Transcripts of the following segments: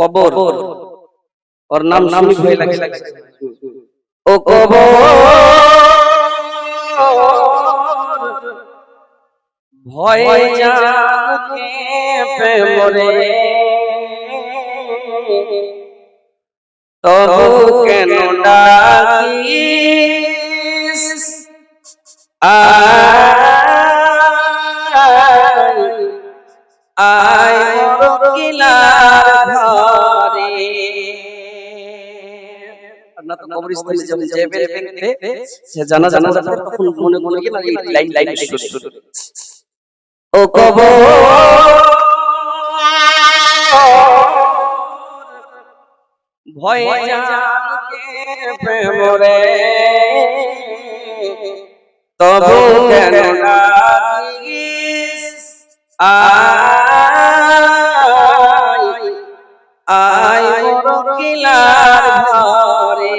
কবর ওর নাম শুনি ভয় লাগছে। ও কবর ভয়ে জানকে প্রেমরে তবু কেন ডাকিস আয় মোর কিলার ঘরে। আপনারা তো কবরস্থানে যাবেন, যাবেন সে জানা তখন মনে মনে কি না লাইন শুরু। ও কবর ভয়ে জানকে প্রেমরে তবু কেন ডাকিস আয় মোর কিলার ঘরে।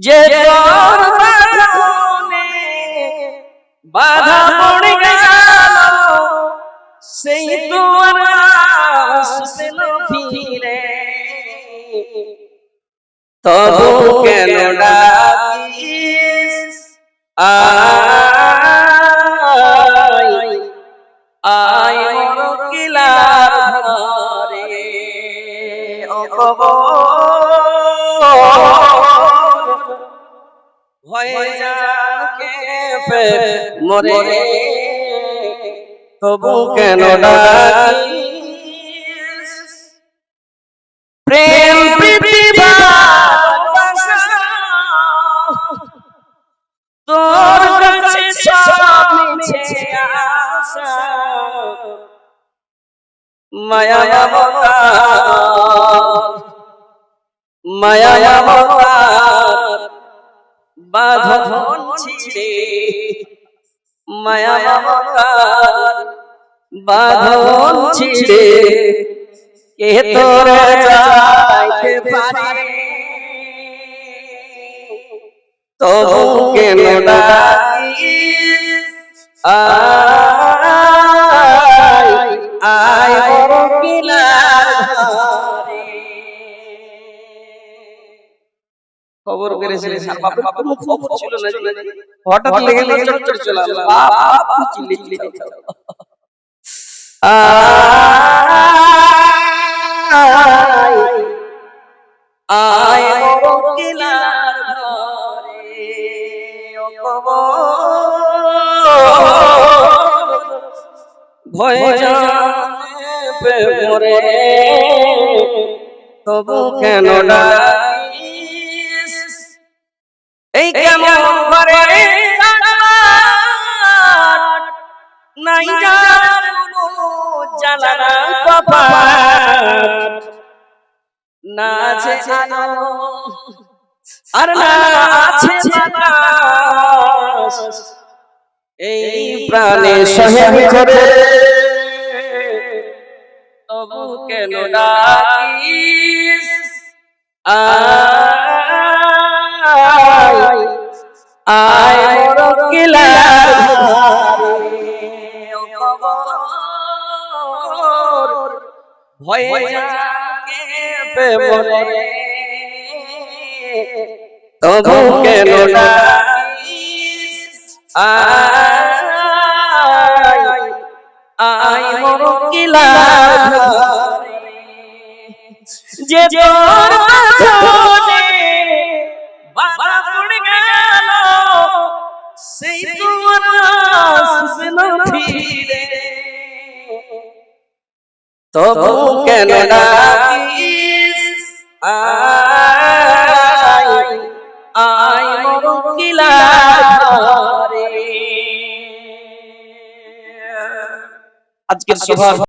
যে তোর বাঁধনে বাধা পড়ে গেল সেই তো আর আসবে না ফিরে, তবু কেন ডাকিস আয় মোর কিলার ঘরে। ও কবর ভয়ে জানকে মরে তবু কেন ডাকিস প্রেম প্রীতি ভালোবাসা তোর কাছে সব মিছে আশা মায়া মমতার বাঁধন ছিঁড়ে মায়া মমতার বাঁধন ছিঁড়ে কে তোরে যাইতে পারে, তবু কেন ডাকিস আয় মোর কিলার ঘরে। খবর করেছিলেন আর বাপের মুখ খবর ছিল না, হঠাৎ লেগে চট চলে আসলো বাপ চিল্লি আয় মোর কিলার ঘরে। ও কবর ভয়ে জানকে প্রেমরে তবু কেন ডাকিস এই কেমন ঘরে নাই যার কোনো জানালা কপাট, না আছে আলো আর না আছে বাতাস, এই প্রাণে সহে করে তবু কেন ডাকিস আয় মোর কিলার ঘরে। ও কবর ভয়ে জানকে প্রেমরে তবু কেন ডাকিস আয় মোর কিলার ঘরে। যে তোর বাঁধনে বাধা পড়ে গেল সেই তো আর আসবে না ফিরে, তবু কেন ডাকিস আয় মোর কিলার ঘরে। আজকের সভা